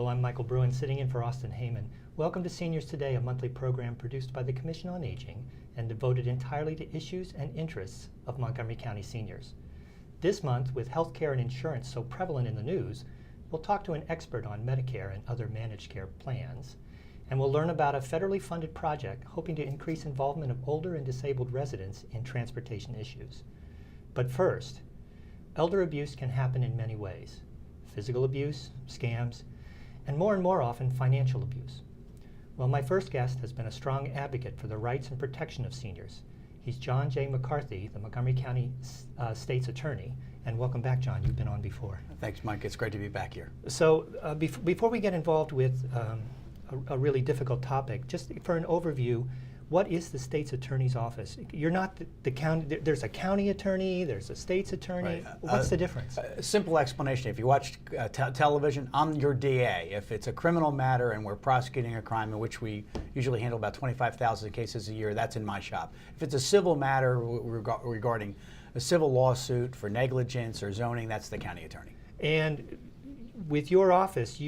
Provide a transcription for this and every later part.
Hello, I'm Michael Bruen, sitting in for Austin Heyman. Welcome to Seniors Today, a monthly program produced by the Commission on Aging and devoted entirely to issues and interests of Montgomery County seniors. This month, with healthcare and insurance so prevalent in the news, we'll talk to an expert on Medicare and other managed care plans, and we'll learn about a federally funded project hoping to increase involvement of older and disabled residents in transportation issues. But first, elder abuse can happen in many ways: physical abuse, scams, and more often financial abuse. Well, my first guest has been a strong advocate for the rights and protection of seniors. He's John J. McCarthy, the Montgomery County State's Attorney. And welcome back, John. You've been on before. Thanks, Mike. It's great to be back here. So before we get involved with a really difficult topic, just for an overview, what is the State's Attorney's Office? You're not the county, there's a county attorney, there's a state's attorney. Right. What's the difference? Simple explanation. If you watch television, I'm your DA. If it's a criminal matter and we're prosecuting a crime in which we usually handle about 25,000 cases a year, that's in my shop. If it's a civil matter regarding a civil lawsuit for negligence or zoning, that's the county attorney. And with your office,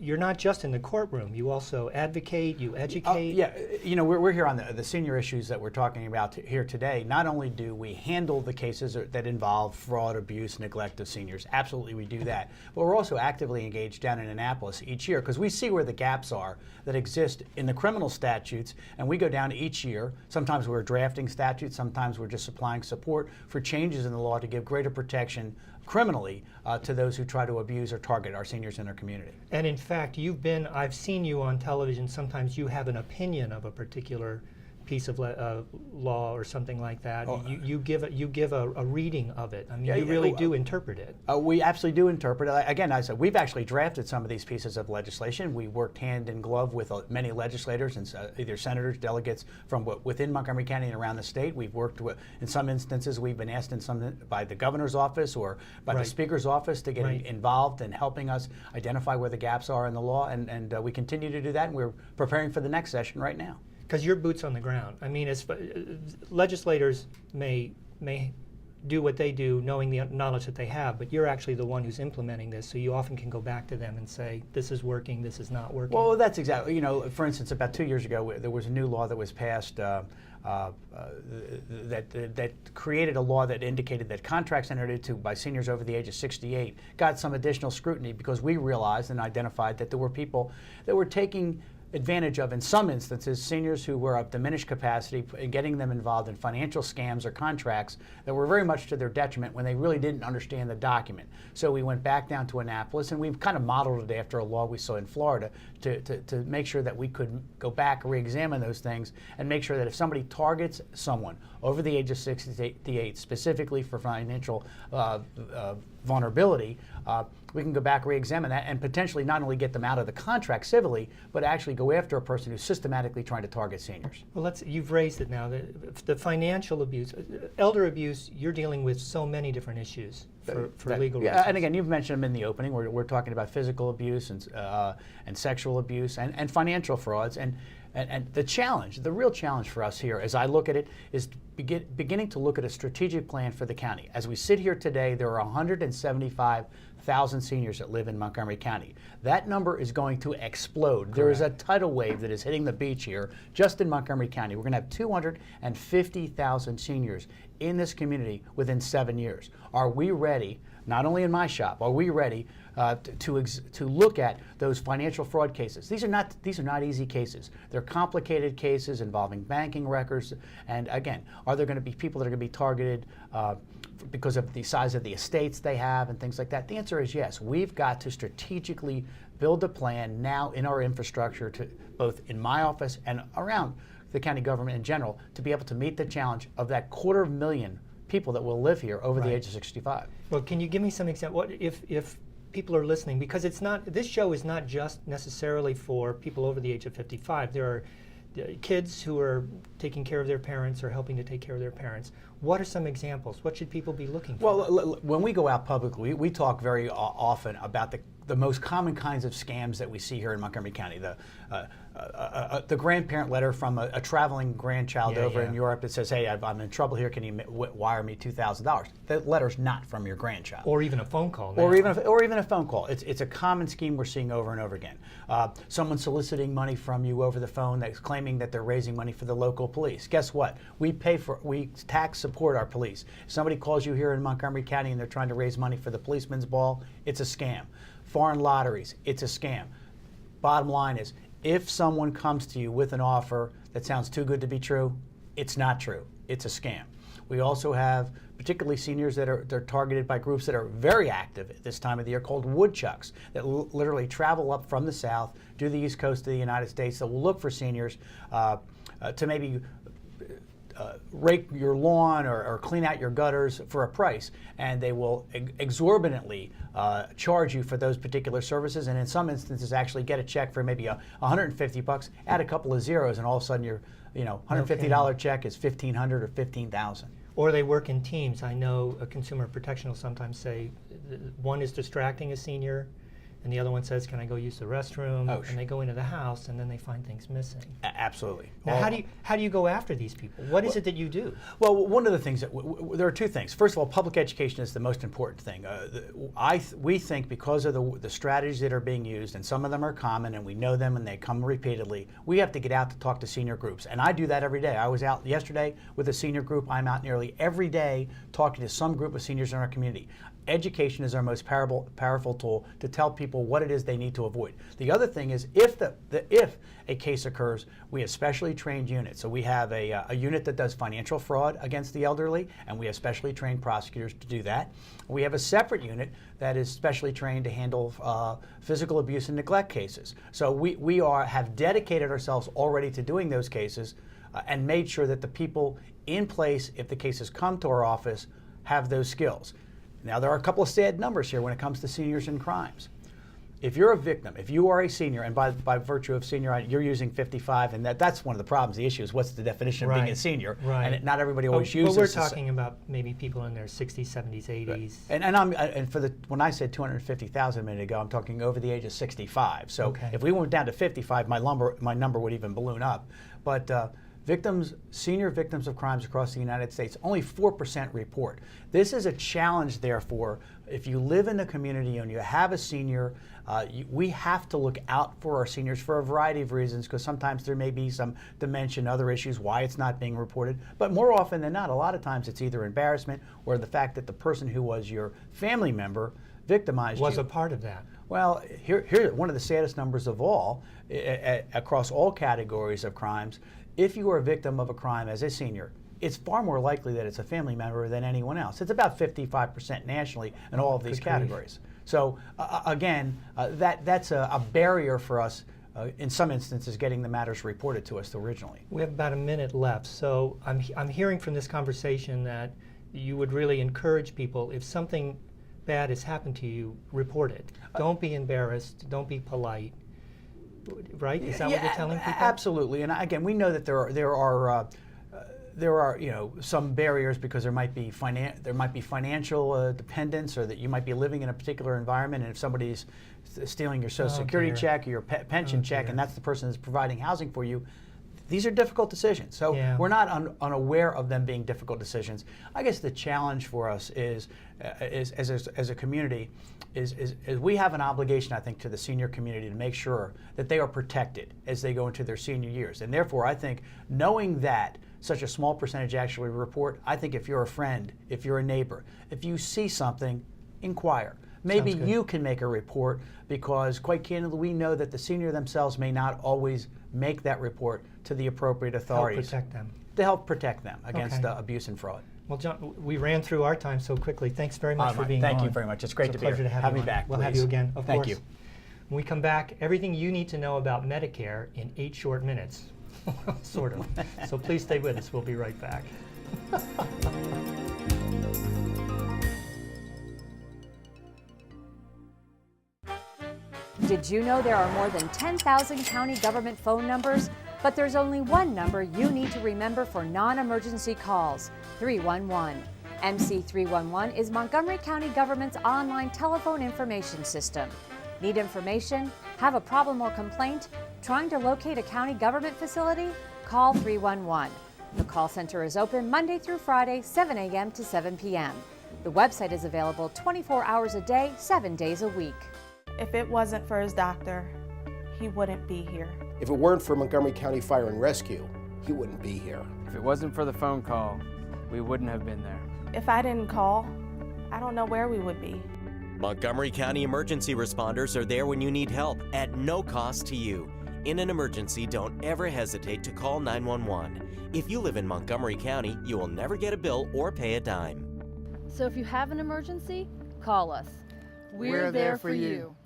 you're not just in the courtroom. You also advocate, you educate. Yeah, you know, we're here on the senior issues that we're talking about here today. Not only do we handle the cases that involve fraud, abuse, neglect of seniors, absolutely we do that, but we're also actively engaged down in Annapolis each year because we see where the gaps are that exist in the criminal statutes, and we go down each year. Sometimes we're drafting statutes, sometimes we're just supplying support for changes in the law to give greater protection criminally to those who try to abuse or target our seniors in our community. And in fact, I've seen you on television. Sometimes you have an opinion of a particular piece of law or something like that. Oh, you give a reading of it. I mean, you really do interpret it. We absolutely do interpret it. Again, I said we've actually drafted some of these pieces of legislation. We worked hand in glove with many legislators and either senators, delegates from within Montgomery County and around the state. We've worked with, in some instances, we've been asked by the governor's office or by the speaker's office to get involved in helping us identify where the gaps are in the law, and we continue to do that, and we're preparing for the next session right now. Because you're boots on the ground. I mean, legislators may do what they do knowing the knowledge that they have, but you're actually the one who's implementing this, so you often can go back to them and say, this is working, this is not working. Well, that's exactly, you know, for instance, about 2 years ago, there was a new law that was passed that created a law that indicated that contracts entered into by seniors over the age of 68 got some additional scrutiny because we realized and identified that there were people that were taking advantage of, in some instances, seniors who were of diminished capacity and getting them involved in financial scams or contracts that were very much to their detriment when they really didn't understand the document. So we went back down to Annapolis, and we've kind of modeled it after a law we saw in Florida to make sure that we could go back, re-examine those things, and make sure that if somebody targets someone over the age of 68, specifically for financial vulnerability, we can go back, re-examine that, and potentially not only get them out of the contract civilly, but actually go after a person who's systematically trying to target seniors. Well, you've raised it now. The financial abuse, elder abuse, you're dealing with so many different ishes for legal reasons. Yeah, and again, you've mentioned them in the opening. We're talking about physical abuse and sexual abuse and financial frauds. And the challenge, the real challenge for us here, as I look at it, is beginning to look at a strategic plan for the county. As we sit here today, there are 175,000 seniors that live in Montgomery County. That number is going to explode. Correct. There is a tidal wave that is hitting the beach here just in Montgomery County. We're going to have 250,000 seniors in this community within 7 years. Are we ready, not only in my shop, are we ready to look at those financial fraud cases? These are not easy cases. They're complicated cases involving banking records, and again, are there going to be people that are going to be targeted because of the size of the estates they have and things like that? The answer is yes. We've got to strategically build a plan now in our infrastructure, to both in my office and around the county government in general, to be able to meet the challenge of that 250,000 people that will live here over the age of 65. Well, can you give me some example? What if people are listening, because this show is not just necessarily for people over the age of 55. There are kids who are taking care of their parents or helping to take care of their parents. What are some examples? What should people be looking for? Well, when we go out publicly, we talk very often about the most common kinds of scams that we see here in Montgomery County. The grandparent letter from a traveling grandchild over in Europe that says, "Hey, I'm in trouble here. Can you wire me $2,000?" That letter's not from your grandchild. Or even a phone call. Now. Or even a phone call. It's a common scheme we're seeing over and over again. Someone soliciting money from you over the phone that's claiming that they're raising money for the local police. Guess what? We tax support our police. If somebody calls you here in Montgomery County and they're trying to raise money for the policeman's ball, it's a scam. Foreign lotteries, it's a scam. Bottom line is, if someone comes to you with an offer that sounds too good to be true, it's not true. It's a scam. We also have particularly seniors that are targeted by groups that are very active at this time of the year called woodchucks that literally travel up from the south to the east coast of the United States that will look for seniors to maybe rake your lawn or clean out your gutters for a price, and they will exorbitantly charge you for those particular services, and in some instances actually get a check for maybe $150, add a couple of zeros, and all of a sudden your $150 check is $1,500 or $15,000. Or they work in teams. I know a consumer protection will sometimes say one is distracting a senior, and the other one says, "Can I go use the restroom?" And they go into the house, and then they find things missing. Absolutely. Now, how do you go after these people? What is it that you do? Well, one of the things that there are two things. First of all, public education is the most important thing. We think because of the strategies that are being used, and some of them are common, and we know them, and they come repeatedly. We have to get out to talk to senior groups, and I do that every day. I was out yesterday with a senior group. I'm out nearly every day talking to some group of seniors in our community. Education is our most powerful tool to tell people what it is they need to avoid. The other thing is, if a case occurs, we have specially trained units. So we have a unit that does financial fraud against the elderly, and we have specially trained prosecutors to do that. We have a separate unit that is specially trained to handle physical abuse and neglect cases. So we have dedicated ourselves already to doing those cases and made sure that the people in place, if the cases come to our office, have those skills. Now, there are a couple of sad numbers here when it comes to seniors and crimes. If you're a victim, if you are a senior, and by virtue of senior, you're using 55, and that's one of the problems. The issue is, what's the definition of being a senior? Right. And not everybody always uses. But we're talking about maybe people in their 60s, 70s, 80s. Right. And when I said 250,000 a minute ago, I'm talking over the age of 65. So if we went down to 55, my number would even balloon up. But senior victims of crimes across the United States, only 4% report. This is a challenge, therefore. If you live in the community and you have a senior, we have to look out for our seniors for a variety of reasons, because sometimes there may be some dementia and other issues why it's not being reported. But more often than not, a lot of times it's either embarrassment or the fact that the person who was your family member victimized you. Was a part of that. Well, here one of the saddest numbers of all, across all categories of crimes. If you are a victim of a crime as a senior, it's far more likely that it's a family member than anyone else. It's about 55% nationally in all of these categories. So again, that's a barrier for us, in some instances, getting the matters reported to us originally. We have about a minute left, so I'm hearing from this conversation that you would really encourage people, if something bad has happened to you, report it. Don't be embarrassed. Don't be polite. Right? Is that what you're telling people? Absolutely. And again, we know that there are some barriers, because there might be financial dependence, or that you might be living in a particular environment, and if somebody's stealing your Social Security check or your pension check, and that's the person that's providing housing for you, these are difficult decisions. So we're not unaware of them being difficult decisions. I guess the challenge for us is as a community is we have an obligation, I think, to the senior community to make sure that they are protected as they go into their senior years. And therefore, I think knowing that such a small percentage actually report, I think if you're a friend, if you're a neighbor, if you see something, inquire. Maybe you can make a report, because quite candidly, we know that the senior themselves may not always make that report to the appropriate authorities. To help protect them against abuse and fraud. Well, John, we ran through our time so quickly. Thanks very much for being on. Thank you very much. It's great to be here. Pleasure to have me back. We'll have you again, of course. Thank you. When we come back, everything you need to know about Medicare in 8 short minutes. Sort of. So please stay with us. We'll be right back. Did you know there are more than 10,000 county government phone numbers? But there's only one number you need to remember for non-emergency calls: 311. MC311 is Montgomery County government's online telephone information system. Need information? Have a problem or complaint? Trying to locate a county government facility? Call 311. The call center is open Monday through Friday, 7 a.m. to 7 p.m. The website is available 24 hours a day, 7 days a week. If it wasn't for his doctor, he wouldn't be here. If it weren't for Montgomery County Fire and Rescue, he wouldn't be here. If it wasn't for the phone call, we wouldn't have been there. If I didn't call, I don't know where we would be. Montgomery County emergency responders are there when you need help at no cost to you. In an emergency, don't ever hesitate to call 911. If you live in Montgomery County, you will never get a bill or pay a dime. So if you have an emergency, call us. We're there for you.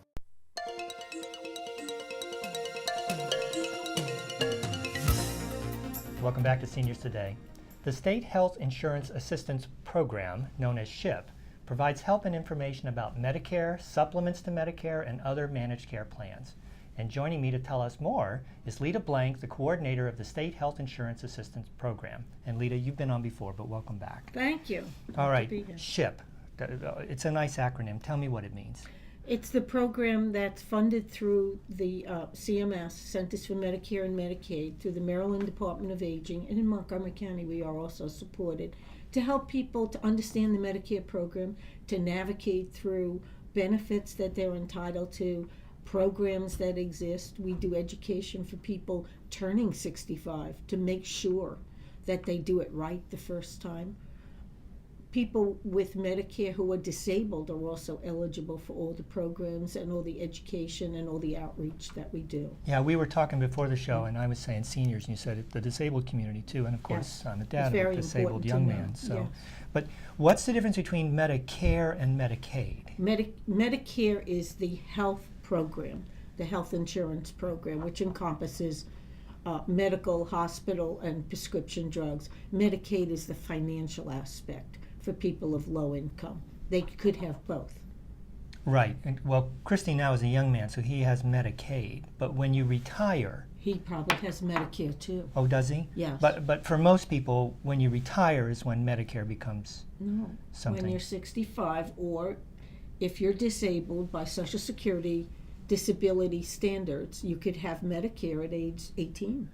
Welcome back to Seniors Today. The State Health Insurance Assistance Program, known as SHIP, provides help and information about Medicare, supplements to Medicare, and other managed care plans. And joining me to tell us more is Leta Blank, the coordinator of the State Health Insurance Assistance Program. And Leta, you've been on before, but welcome back. Thank you. All right, Good to be here. SHIP. It's a nice acronym. Tell me what it means. It's the program that's funded through the CMS, Centers for Medicare and Medicaid, through the Maryland Department of Aging, and in Montgomery County we are also supported to help people to understand the Medicare program, to navigate through benefits that they're entitled to, programs that exist. We do education for people turning 65 to make sure that they do it right the first time. People with Medicare who are disabled are also eligible for all the programs and all the education and all the outreach that we do. Yeah, we were talking before the show, and I was saying seniors, and you said the disabled community too, and of course I'm a dad of a disabled young man. So, yes. But what's the difference between Medicare and Medicaid? Medicare is the health program, the health insurance program, which encompasses medical, hospital, and prescription drugs. Medicaid is the financial aspect for people of low income. They could have both. Right. And, well, Christy now is a young man, so he has Medicaid. But when you retire... He probably has Medicare too. Oh, does he? Yes. But for most people, when you retire is when Medicare becomes something. When you're 65, or if you're disabled by Social Security disability standards, you could have Medicare at age 18.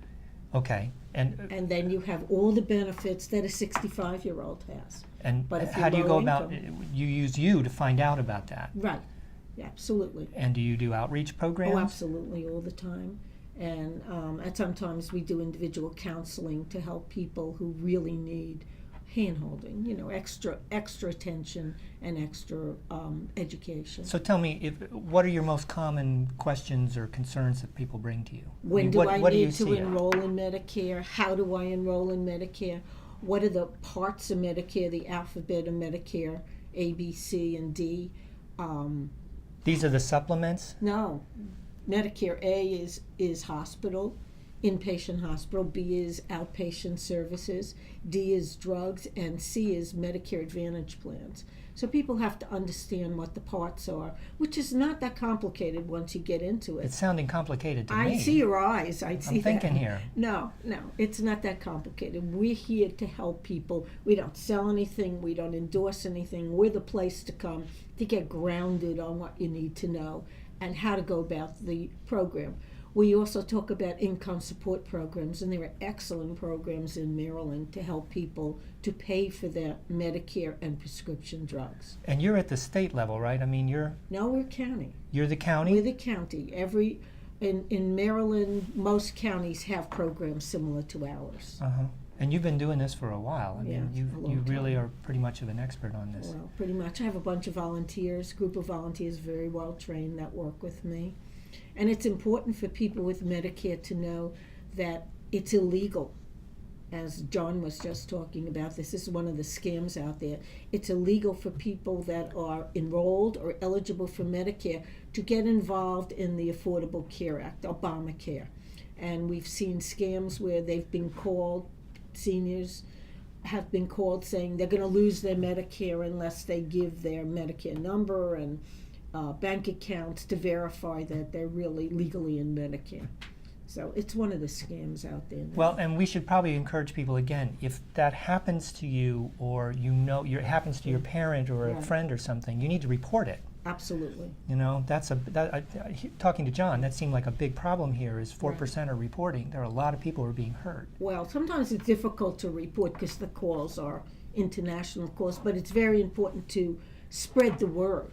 Okay. And then you have all the benefits that a 65-year-old has. And but if how do you go about, income, you use you to find out about that? Right, yeah, absolutely. And do you do outreach programs? Oh, absolutely, all the time. And sometimes we do individual counseling to help people who really need hand-holding, extra attention and extra education. So tell me, what are your most common questions or concerns that people bring to you? When what do I you need to see? enroll in Medicare? How do I enroll in Medicare? What are the parts of Medicare, the alphabet of Medicare, A, B, C, and D? These are the supplements? No. Medicare A is hospital, inpatient hospital, B is outpatient services, D is drugs, and C is Medicare Advantage plans. So people have to understand what the parts are, which is not that complicated once you get into it. It's sounding complicated to me. I see your eyes. I see I'm thinking that. here. No, it's not that complicated. We're here to help people. We don't sell anything. We don't endorse anything. We're the place to come to get grounded on what you need to know and how to go about the program. We also talk about income support programs, and there are excellent programs in Maryland to help people to pay for their Medicare and prescription drugs. And you're at the state level, right? I mean, No, we're county. You're the county? We're the county. In Maryland, most counties have programs similar to ours. Uh-huh. And you've been doing this for a while. I mean, a you long really time. are pretty much of an expert on this. Well, pretty much. I have a bunch of volunteers, group of volunteers very well trained that work with me. And it's important for people with Medicare to know that it's illegal. As John was just talking about, this is one of the scams out there. It's illegal for people that are enrolled or eligible for Medicare to get involved in the Affordable Care Act, Obamacare. And we've seen scams where they've been called, seniors have been called saying they're going to lose their Medicare unless they give their Medicare number and bank accounts to verify that they're really legally in Medicare. So it's one of the scams out there now. Well, and we should probably encourage people again, if that happens to you or it happens to your parent or a friend or something, you need to report it. Absolutely. You know, talking to John, that seemed like a big problem here is 4% are reporting. There are a lot of people who are being hurt. Well, sometimes it's difficult to report because the calls are international calls, but it's very important to spread the word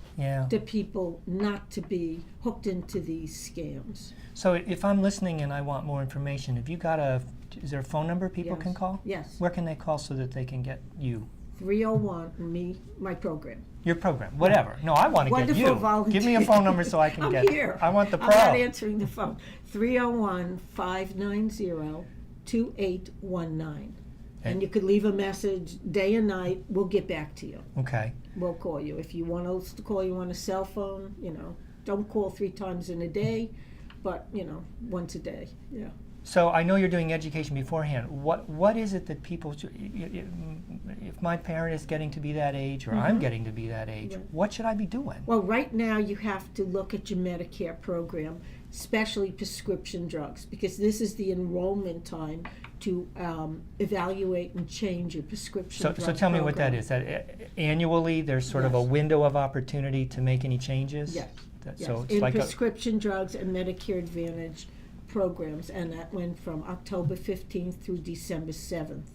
to people not to be hooked into these scams. So if I'm listening and I want more information, is there a phone number people can call? Yes. Where can they call so that they can get you? 301, my program. Your program, whatever. No, I want to get you. Volunteer. Give me a phone number so I can I'm here. I want the pro. I'm not answering the phone. 301-590-2819. And you could leave a message day and night. We'll get back to you. Okay. We'll call you. If you want us to call you on a cell phone, don't call 3 times in a day, but, once a day. Yeah. So I know you're doing education beforehand. What is it that people, if my parent is getting to be that age or I'm getting to be that age, what should I be doing? Well, right now you have to look at your Medicare program, especially prescription drugs, because this is the enrollment time to evaluate and change your prescription drug So tell me what that program. is. That annually there's sort of a window of opportunity to make any changes? Yes. So it's in like prescription drugs and Medicare Advantage programs, and that went from October 15th through December 7th.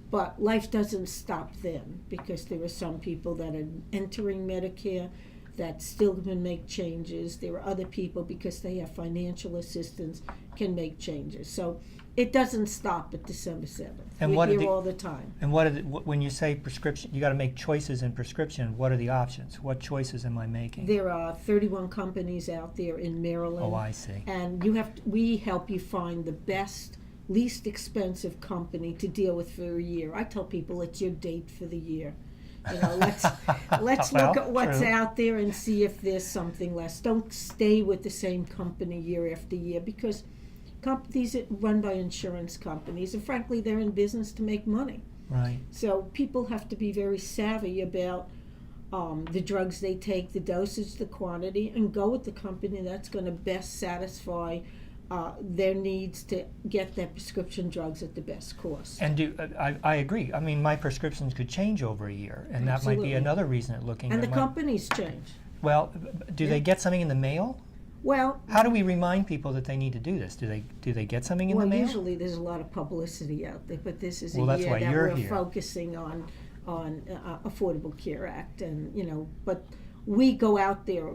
But life doesn't stop then, because there are some people that are entering Medicare that still can make changes. There are other people, because they have financial assistance, can make changes. So it doesn't stop at December 7th. And We're what are here the- all the time. And when you say prescription, you got to make choices in prescription. What are the options? What choices am I making? There are 31 companies out there in Maryland. Oh, I see. And we help you find the best, least expensive company to deal with for a year. I tell people it's your date for the year. Let's Well, look at what's true. out there and see if there's something less. Don't stay with the same company year after year, because these are run by insurance companies, and frankly, they're in business to make money. Right. So people have to be very savvy about the drugs they take, the dosage, the quantity, and go with the company that's going to best satisfy their needs to get their prescription drugs at the best cost. And I agree. I mean, my prescriptions could change over a year, and that might be Absolutely. another reason at looking And at the companies change. Well, do they get something in the mail? Well, How do we remind people that they need to do this? Do they get something in the mail? usually there's a lot of publicity out there, but this is Well, a that's year why that you're we're here. focusing on Affordable Care Act, and but we go out there.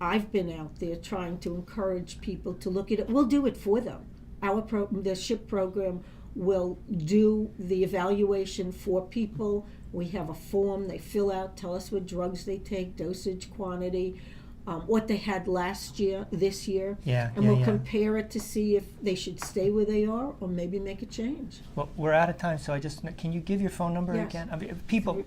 I've been out there trying to encourage people to look at it. We'll do it for them. The SHIP program will do the evaluation for people. We have a form they fill out, tell us what drugs they take, dosage, quantity, what they had this year, and we'll compare it to see if they should stay where they are or maybe make a change. Well, we're out of time, so can you give your phone number Yes. again? I mean, people,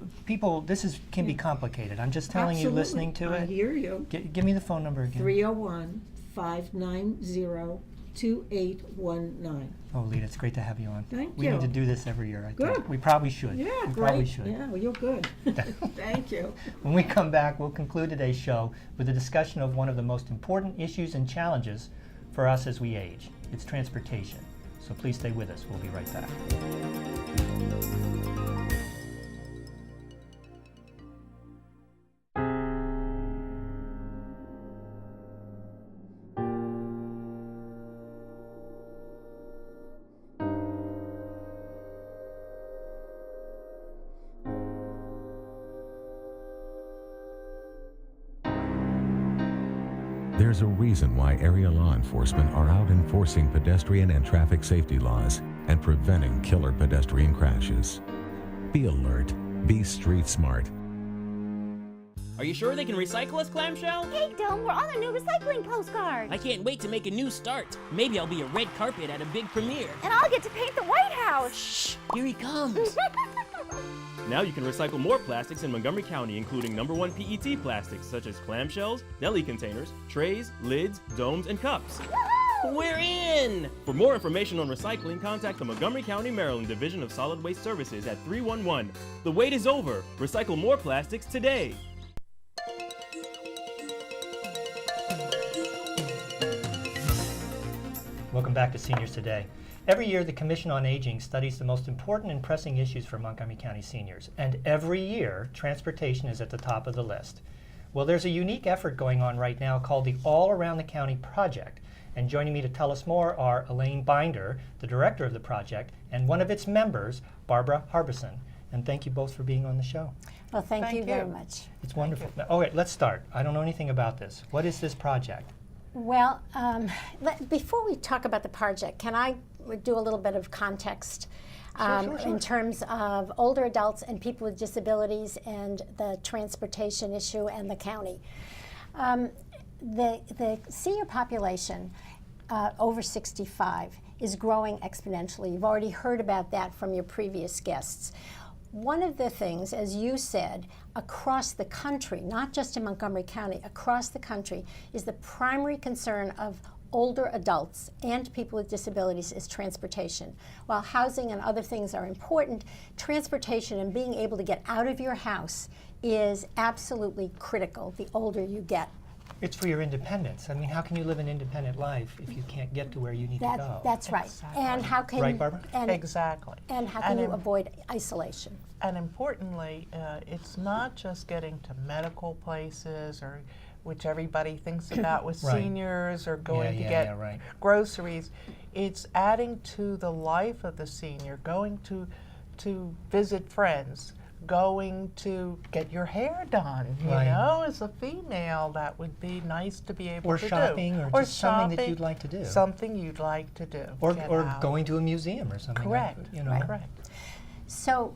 can be complicated. I'm just telling Absolutely. you, listening to I it. hear you. Give me the phone number again. 301-590-2819. Oh, Leta, it's great to have you on. Thank We you. need to do this every year, I Good. think. We probably should. Yeah, we great. probably should. Yeah, well, you're good. Thank you. When we come back, we'll conclude today's show with a discussion of one of the most important issues and challenges for us as we age. It's transportation. So please stay with us. We'll be right back. There's a reason why area law enforcement are out enforcing pedestrian and traffic safety laws and preventing killer pedestrian crashes. Be alert. Be street smart. Are you sure they can recycle us, Clamshell? Hey, Dome, we're on a new recycling postcard. I can't wait to make a new start. Maybe I'll be a red carpet at a big premiere. And I'll get to paint the White House. Shh, here he comes. Now you can recycle more plastics in Montgomery County, including #1 PET plastics such as clamshells, deli containers, trays, lids, domes, and cups. We're in! For more information on recycling, contact the Montgomery County, Maryland Division of Solid Waste Services at 311. The wait is over. Recycle more plastics today. Welcome back to Seniors Today. Every year, the Commission on Aging studies the most important and pressing issues for Montgomery County seniors, and every year, transportation is at the top of the list. Well, there's a unique effort going on right now called the All Around the County Project. And joining me to tell us more are Elaine Binder, the director of the project, and one of its members, Barbara Harbison. And thank you both for being on the show. Well, thank you very much. It's wonderful. Now, okay, let's start. I don't know anything about this. What is this project? Well, before we talk about the project, can I do a little bit of context Sure. in terms of older adults and people with disabilities and the transportation issue and the county? The senior population over 65 is growing exponentially. You've already heard about that from your previous guests. One of the things, as you said, across the country, not just in Montgomery County, across the country, is the primary concern of older adults and people with disabilities is transportation. While housing and other things are important, transportation and being able to get out of your house is absolutely critical the older you get. It's for your independence. I mean, how can you live an independent life if you can't get to where you need to go? That's right. Exactly. And how can Right, Barbara? Exactly. And how can you avoid isolation? And importantly, it's not just getting to medical places, or which everybody thinks about with Right. seniors, or going to get right. groceries. It's adding to the life of the senior, going to visit friends, going to get your hair done. You Right. know, as a female, that would be nice to be able Or to shopping, do. or just something that you'd like to do. Something you'd like to do. Or Get out. going to a museum or something. Correct. Like, you know. Right. Correct. So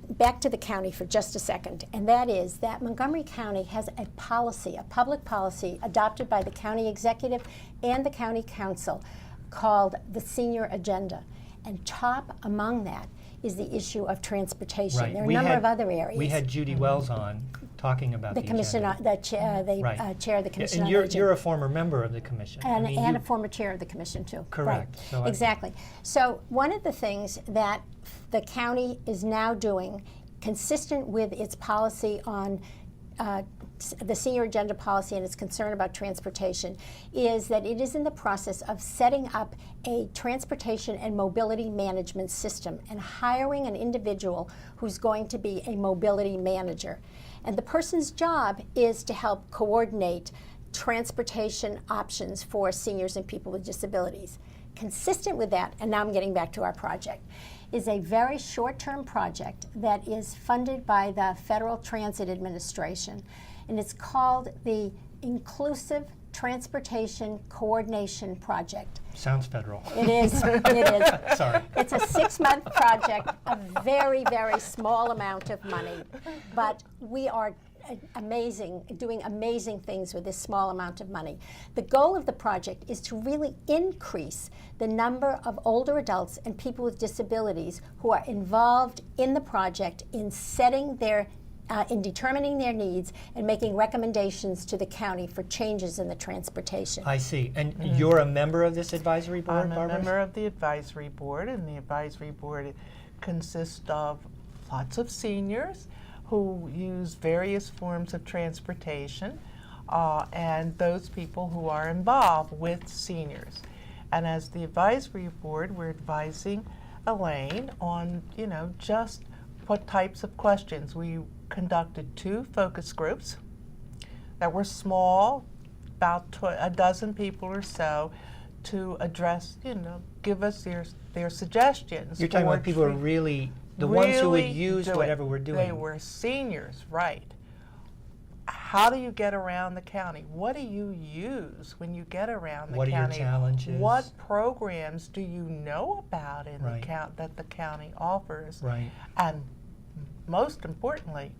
back to the county for just a second, and that is that Montgomery County has a policy, a public policy adopted by the county executive and the county council called the Senior Agenda. And top among that is the issue of transportation. Right. There are a number of other areas. We had Judy Wells on talking about the commission, agenda. chair of the commission. And on you're Aging. you're a former member of the commission. And, I mean, and you- a former chair of the commission too. Correct. Right. So Exactly. So one of the things that the county is now doing, consistent with its policy on the senior agenda policy and its concern about transportation, is that it is in the process of setting up a transportation and mobility management system and hiring an individual who's going to be a mobility manager. And the person's job is to help coordinate transportation options for seniors and people with disabilities. Consistent with that, and now I'm getting back to our project, is a very short-term project that is funded by the Federal Transit Administration, and it's called the Inclusive Transportation Coordination Project. Sounds federal. It is. It is. Sorry. It's a 6-month project, a very, very small amount of money, but we are doing amazing things with this small amount of money. The goal of the project is to really increase the number of older adults and people with disabilities who are involved in the project in setting their in determining their needs and making recommendations to the county for changes in the transportation. I see. And you're a member of this advisory board, I'm a Barbara? member of the advisory board, and the advisory board consists of lots of seniors who use various forms of transportation, and those people who are involved with seniors. And as the advisory board, we're advising Elaine on, just what types of questions. We conducted 2 focus groups that were small, about a dozen people or so, to address, give us their suggestions. You're talking about people who are really, the ones who would use whatever we're doing. They were seniors, right. How do you get around the county? What do you use when you get around the county? What are your challenges? What programs do you know about in Right. that the county offers? Right. And most importantly,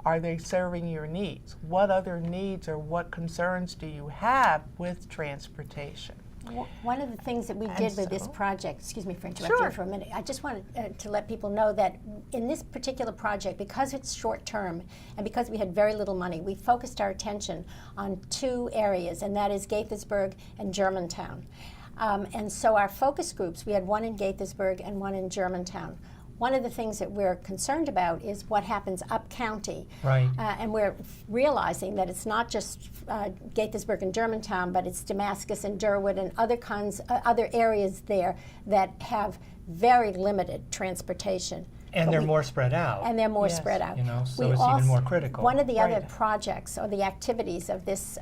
are they serving your needs? What other needs or what concerns do you have with transportation? One of the things that we did with this project, excuse me for interrupting you for a minute, I just wanted to let people know that in this particular project, because it's short term and because we had very little money, we focused our attention on 2 areas, and that is Gaithersburg and Germantown. And so our focus groups, we had one in Gaithersburg and one in Germantown. One of the things that we're concerned about is what happens up county. Right. And we're realizing that it's not just Gaithersburg and Germantown, but it's Damascus and Durwood and other areas there that have very limited transportation. And they're more spread out. And they're more Yes. spread out. You know, so We it's even more critical. One of the other Right. projects or the activities of this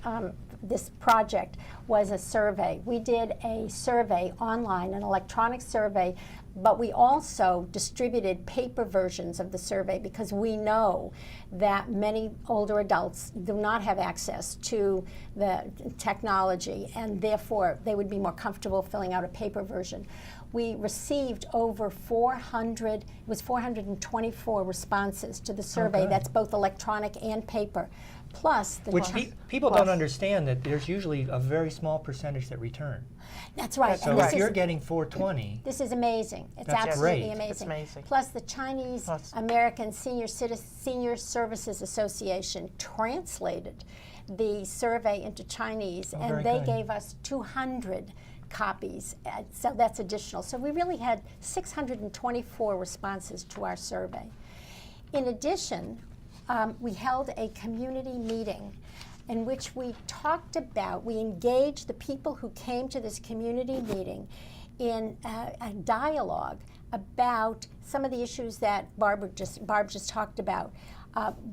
this project was a survey. We did a survey online, an electronic survey, but we also distributed paper versions of the survey because we know that many older adults do not have access to the technology, and therefore they would be more comfortable filling out a paper version. We received over 424 responses to the survey. good. That's both electronic and paper. Plus, People don't understand that there's usually a very small percentage that return. That's right. So and if this you're is, getting 420, this is amazing. It's That's absolutely great. amazing. It's amazing. Plus, the Chinese American Senior Services Association translated the survey into Chinese, and very they good. gave us 200 copies. So that's additional. So we really had 624 responses to our survey. In addition, we held a community meeting in which we talked about, we engaged the people who came to this community meeting in a dialogue about some of the issues that Barb just talked about.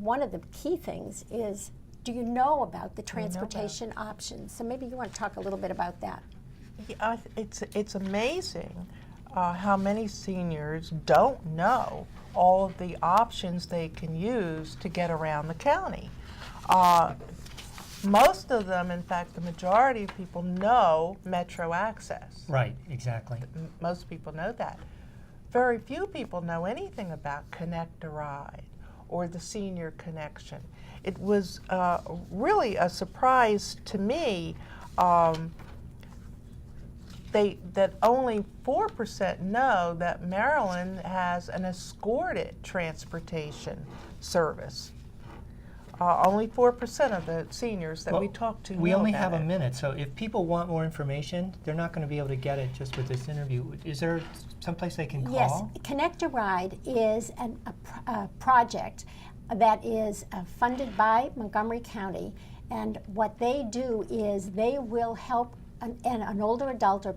One of the key things is, do you know about the transportation options? So maybe you want to talk a little bit about that. Yeah, it's amazing how many seniors don't know all of the options they can use to get around the county. Most of them, in fact, the majority of people know Metro Access. right, exactly. Most people know that. Very few people know anything about Connect a Ride or the Senior Connection. It was really a surprise to me that only 4% know that Maryland has an escorted transportation service. Only 4% of the seniors that we talk to We know only about have a it. minute, so if people want more information, they're not going to be able to get it just with this interview. Is there someplace they can call? Yes, Connect a Ride is a project that is funded by Montgomery County, and what they do is they will help an older adult or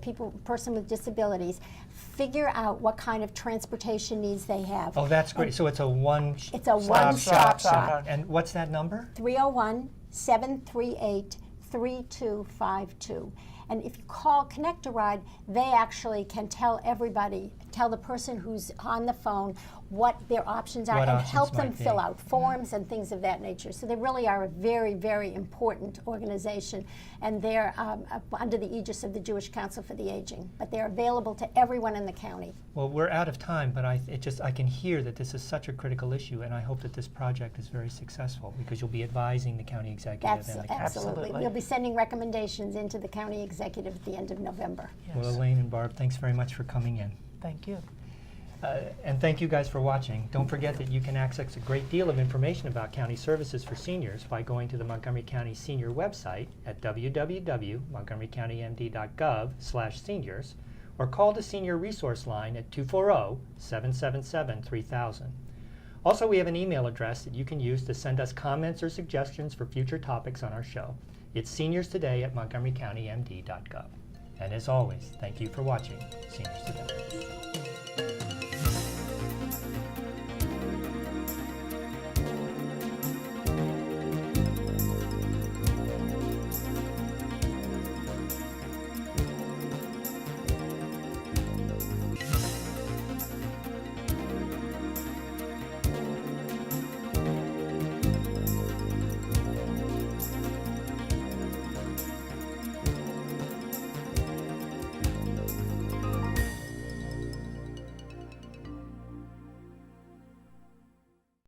person with disabilities figure out what kind of transportation needs they have. Oh, that's great. So it's a one-stop shop. And what's that number? 301-738-3252. And if you call Connect a Ride, they actually can tell the person who's on the phone what their options are What and options help them might be. fill out forms and things of that nature. So they really are a very, very important organization, and they're under the aegis of the Jewish Council for the Aging. But they're available to everyone in the county. Well, we're out of time, but I can hear that this is such a critical issue, and I hope that this project is very successful because you'll be advising the county executive and the county. Absolutely. We'll be sending recommendations into the county executive at the end of November. Yes. Well, Elaine and Barb, thanks very much for coming in. Thank you. And thank you guys for watching. Don't forget that you can access a great deal of information about county services for seniors by going to the Montgomery County Senior website at www.montgomerycountymd.gov/seniors or call the Senior Resource Line at 240-777-3000. Also, we have an email address that you can use to send us comments or suggestions for future topics on our show. It's seniorstoday@montgomerycountymd.gov. And as always, thank you for watching Seniors Today.